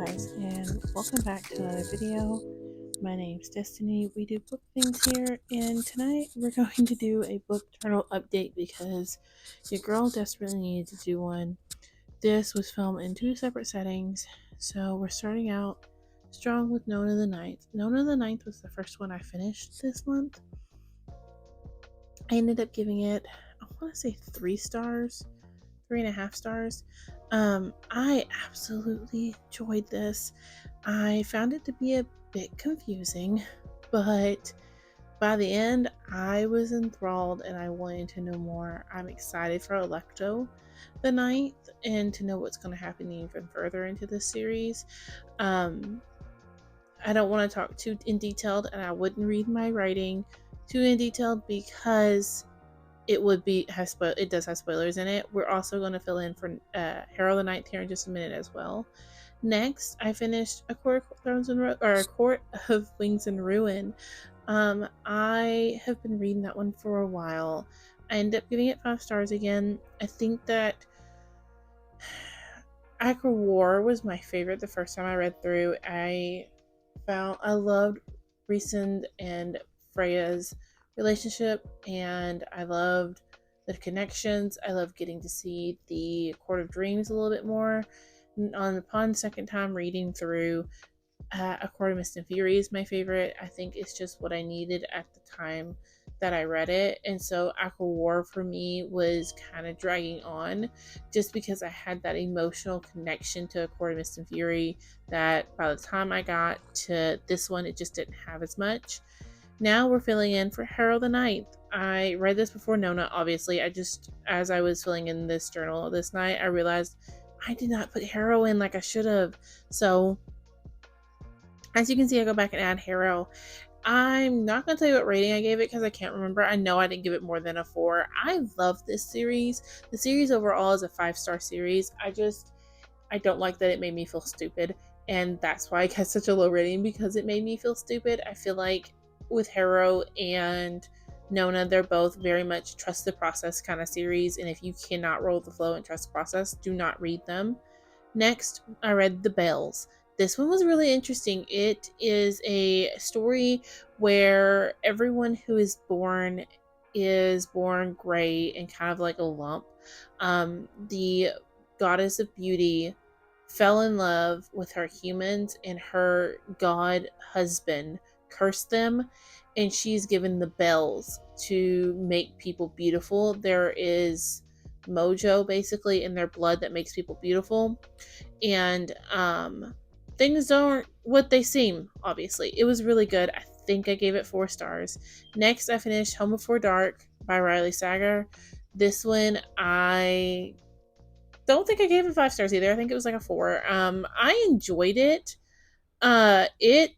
guys, and welcome back to another video. My name's Destiny. We do book things here, and tonight we're going to do a book journal update because your girl desperately needed to do one. This was filmed in two separate settings, so we're starting out strong with Nona the Ninth. Nona the Ninth was the first one I finished this month. I ended up giving it, I want to say 3.5 stars. I absolutely enjoyed this. I found it to be a bit confusing, but by the end, I was enthralled and I wanted to know more. I'm excited for Alecto the Ninth and to know what's going to happen even further into this series. I don't want to talk too in detailed, and I wouldn't read my writing too in detailed because it does have spoilers in it. We're also going to fill in for Harold the Ninth here in just a minute as well. Next, I finished A Court of Wings and Ruin. I have been reading that one for a while. I ended up giving it 5 stars again. I think that Acro War was my favorite the first time I read through. I loved Rhysand and Freya's relationship, and I loved the connections. I loved getting to see the Court of Dreams a little bit more. Upon second time reading through, A Court of Mist and Fury is my favorite. I think it's just what I needed at the time that I read it. And so Aqua War for me was kind of dragging on just because I had that emotional connection to A Court of Mist and Fury that by the time I got to this one, it just didn't have as much. Now we're filling in for Harold the Ninth. I read this before Nona, obviously. As I was filling in this journal this night, I realized I did not put Harrow in like I should have. So as you can see, I go back and add Harrow. I'm not going to tell you what rating I gave it because I can't remember. I know I didn't give it more than a 4. I love this series. The series overall is a 5-star series. I don't like that it made me feel stupid. And that's why I got such a low rating, because it made me feel stupid. I feel like with Harrow and Nona, they're both very much trust the process kind of series. And if you cannot roll with the flow and trust the process, do not read them. Next, I read The Bells. This one was really interesting. It is a story where everyone who is born gray and kind of like a lump. The goddess of beauty fell in love with her humans, and her god husband cursed them, and she's given the bells to make people beautiful. There is mojo basically in their blood that makes people beautiful, and things aren't what they seem. Obviously, it was really good. I think I gave it 4 stars. Next, I finished Home Before Dark by Riley Sager. This one I don't think I gave it 5 stars either. I think it was like a 4. I enjoyed it. It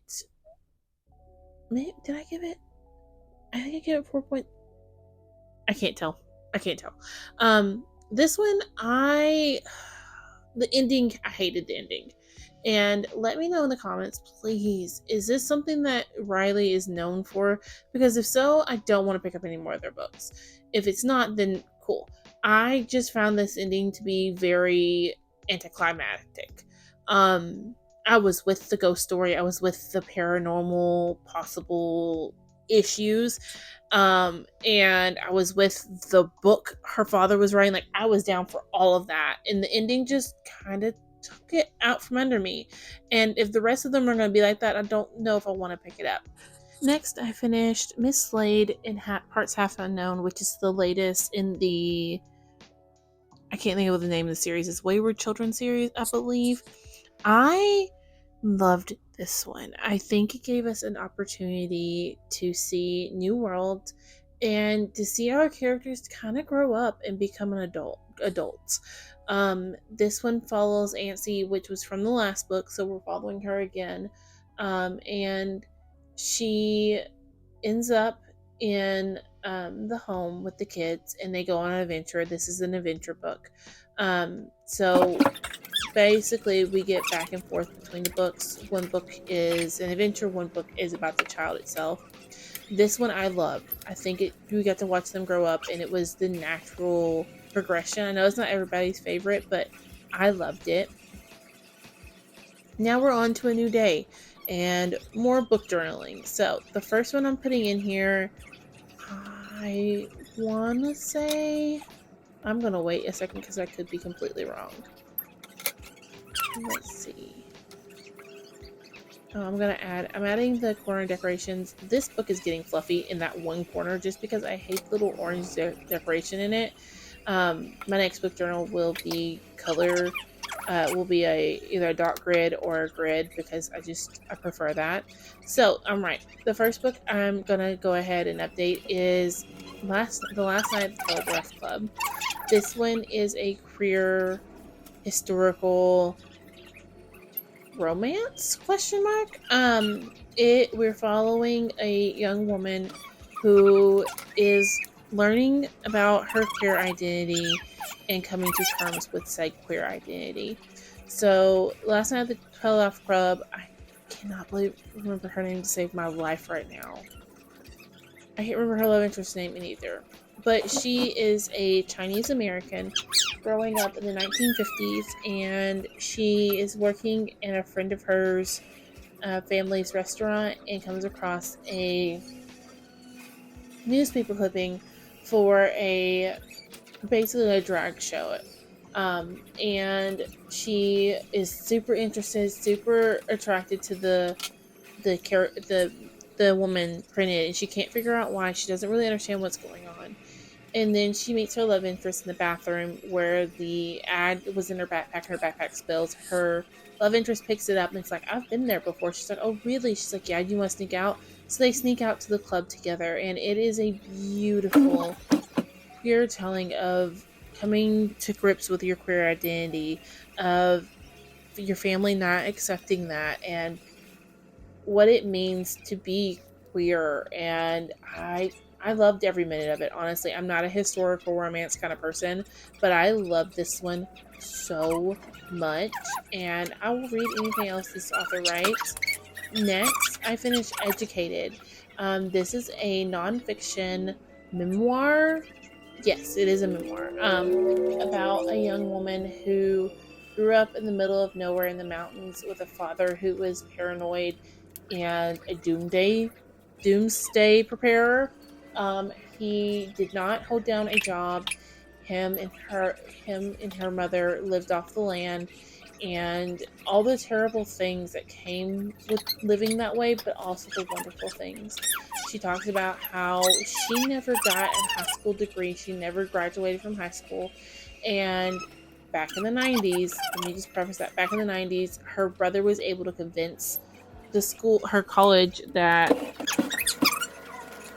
maybe, did I give it? I think I gave it 4 point. I can't tell. This one the ending, I hated the ending. And let me know in the comments, please. Is this something that Riley is known for? Because if so, I don't want to pick up any more of their books. If it's not, then cool. I just found this ending to be very anticlimactic. I was with the ghost story. I was with the paranormal possible issues. And I was with the book her father was writing. Like, I was down for all of that. And the ending just kind of took it out from under me. And if the rest of them are going to be like that, I don't know if I want to pick it up. Next, I finished Miss Slade in Parts Half Unknown, which is the latest in the, I can't think of what the name of the series is, Wayward Children series, I believe. I loved this one. I think it gave us an opportunity to see new worlds and to see our characters kind of grow up and become adults. This one follows Ancy, which was from the last book, so we're following her again. And she ends up in the home with the kids, and they go on an adventure. This is an adventure book. So basically we get back and forth between the books. One book is an adventure, one book is about the child itself. This one I loved. I think we got to watch them grow up, and it was the natural progression. I know it's not everybody's favorite, but I loved it. Now we're on to a new day and more book journaling. So the first one I'm putting in here, I want to say, I'm going to wait a second because I could be completely wrong. Let's see. Oh, I'm adding the corner decorations. This book is getting fluffy in that one corner just because I hate the little orange decoration in it. My next book journal will be color, will be either a dot grid or a grid because I prefer that. So I'm right. The first book I'm gonna go ahead and update is the last night of the Telegraph Club. This one is a queer historical romance question mark. We're following a young woman who is learning about her queer identity and coming to terms with said queer identity. So last night at the Telegraph Club, I cannot remember her name to save my life right now. I can't remember her love interest name either. But she is a Chinese American growing up in the 1950s, and she is working in a friend of hers family's restaurant and comes across a newspaper clipping for basically a drag show. And she is super interested, super attracted to the woman printed, and she can't figure out why. She doesn't really understand what's going on. And then she meets her love interest in the bathroom where the ad was in her backpack. Her backpack spills. Her love interest picks it up and it's like, I've been there before. She's like, oh, really? She's like, yeah, you want to sneak out? So they sneak out to the club together. And it is a beautiful queer telling of coming to grips with your queer identity, of your family not accepting that, and what it means to be queer. And I loved every minute of it. Honestly, I'm not a historical romance kind of person, but I love this one so much, and I will read anything else this author writes. Next, I finished Educated. This is a nonfiction memoir. Yes, it is a memoir about a young woman who grew up in the middle of nowhere in the mountains with a father who was paranoid and a doomsday preparer. He did not hold down a job. Him and her mother lived off the land, and all the terrible things that came with living that way, but also the wonderful things. She talks about how she never got a high school degree. She never graduated from high school, and back in the 90s, let me just preface that, back in the 90s, her brother was able to convince her college, that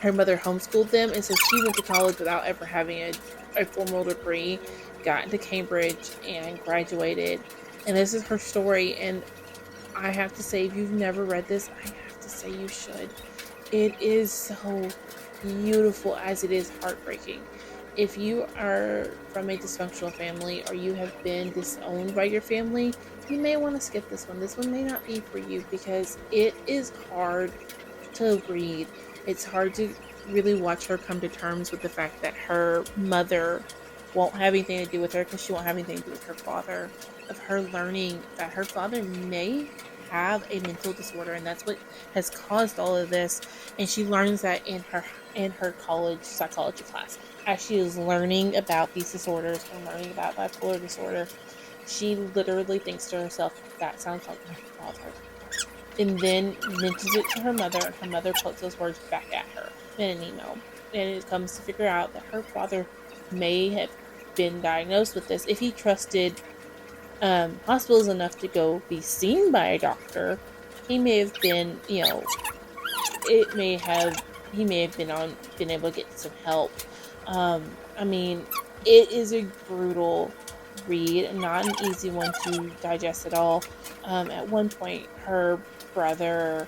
her mother homeschooled them, and so she went to college without ever having a formal degree, got into Cambridge and graduated. And this is her story, and I have to say, if you've never read this, I have to say you should. It is so beautiful as it is heartbreaking. If you are from a dysfunctional family or you have been disowned by your family, you may want to skip this one. This one may not be for you because it is hard to read. It's hard to really watch her come to terms with the fact that her mother won't have anything to do with her because she won't have anything to do with her father, of her learning that her father may have a mental disorder, and that's what has caused all of this. And she learns that in her college psychology class, as she is learning about these disorders and learning about bipolar disorder, she literally thinks to herself, that sounds like my father, and then mentions it to her mother, and her mother puts those words back at her in an email. And it comes to figure out that her father may have been diagnosed with this. If he trusted hospitals enough to go be seen by a doctor, he may have been, he may have been able to get some help. I mean, it is a brutal read, not an easy one to digest at all. At one point, her brother,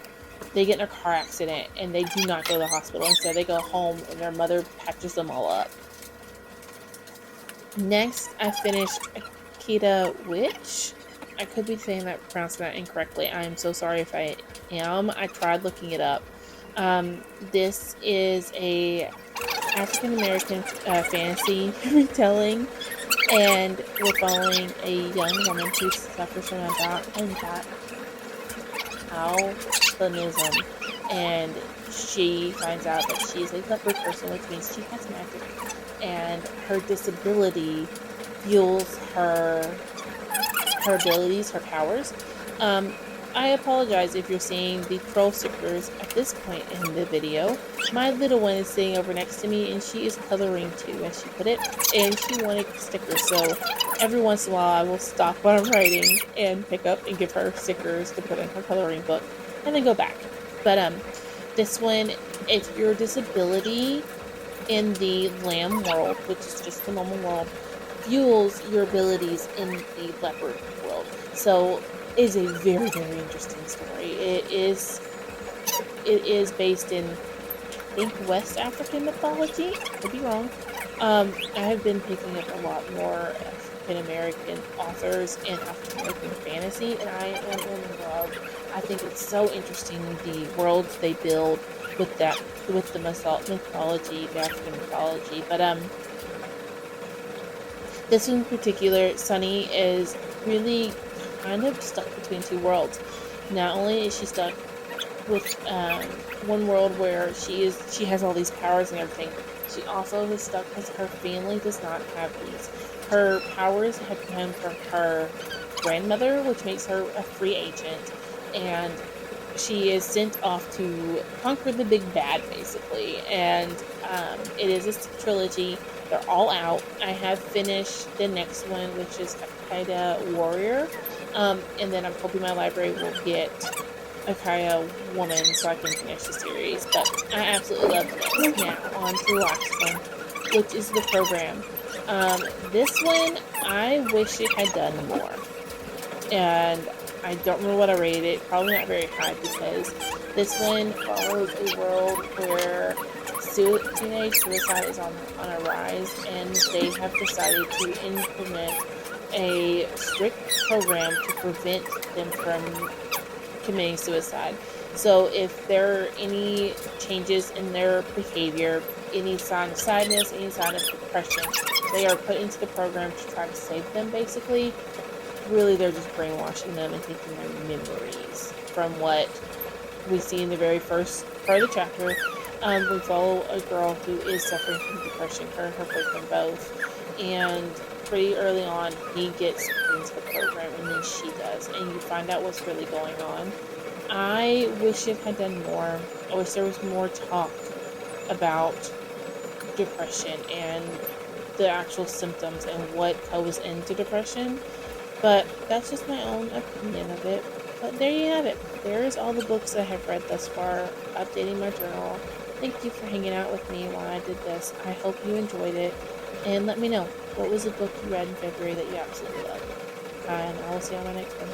they get in a car accident and they do not go to the hospital. Instead, they go home and their mother patches them all up. Next, I finished Akita Witch. I could be pronouncing that incorrectly. I'm so sorry if I am. I tried looking it up. This is a African American fantasy retelling, and we're following a young woman who suffers from albinism, and she finds out that she is a leopard person, which means she has magic, and her disability fuels her abilities, her powers. Um, I apologize if you're seeing the troll stickers at this point in the video. My little one is sitting over next to me and she is coloring too, as she put it, and she wanted stickers. So every once in a while I will stop what I'm writing and pick up and give her stickers to put in her coloring book and then go back. But this one, if your disability in the lamb world, which is just the normal world, fuels your abilities in the leopard world. So it is a very, very interesting story. It is based in, I think, West African mythology. Could be wrong. I have been picking up a lot more African American authors and African American fantasy, and I am in love. I think it's so interesting the worlds they build with that, with the mythology, the African mythology. But this one in particular, Sunny is really kind of stuck between two worlds. Not only is she stuck with one world where she has all these powers and everything, she also is stuck because her family does not have these. Her powers have come from her grandmother, which makes her a free agent, and she is sent off to conquer the big bad, basically. And it is a trilogy. They're all out. I have finished the next one, which is Al-Qaeda Warrior. And then I'm hoping my library will get Akaya Woman so I can finish the series. But I absolutely love this. Now, on to the last one, which is the program. This one, I wish it had done more. And I don't remember what I rated it. Probably not very high, because this one follows a world where teenage suicide is on a rise, and they have decided to implement a strict program to prevent them from committing suicide. So if there are any changes in their behavior, any sign of sadness, any sign of depression, they are put into the program to try to save them, basically. Really, they're just brainwashing them and taking their memories from what we see in the very first part of the chapter. We follow a girl who is suffering from depression, her and her boyfriend both, and pretty early on he gets into the program, and then she does, and you find out what's really going on. I wish it had done more. I wish there was more talk about depression and the actual symptoms and what goes into depression. But that's just my own opinion of it. But there you have it. There's all the books I have read thus far, updating my journal. Thank you for hanging out with me while I did this. I hope you enjoyed it. And let me know, what was the book you read in February that you absolutely loved? And I will see you on my next one.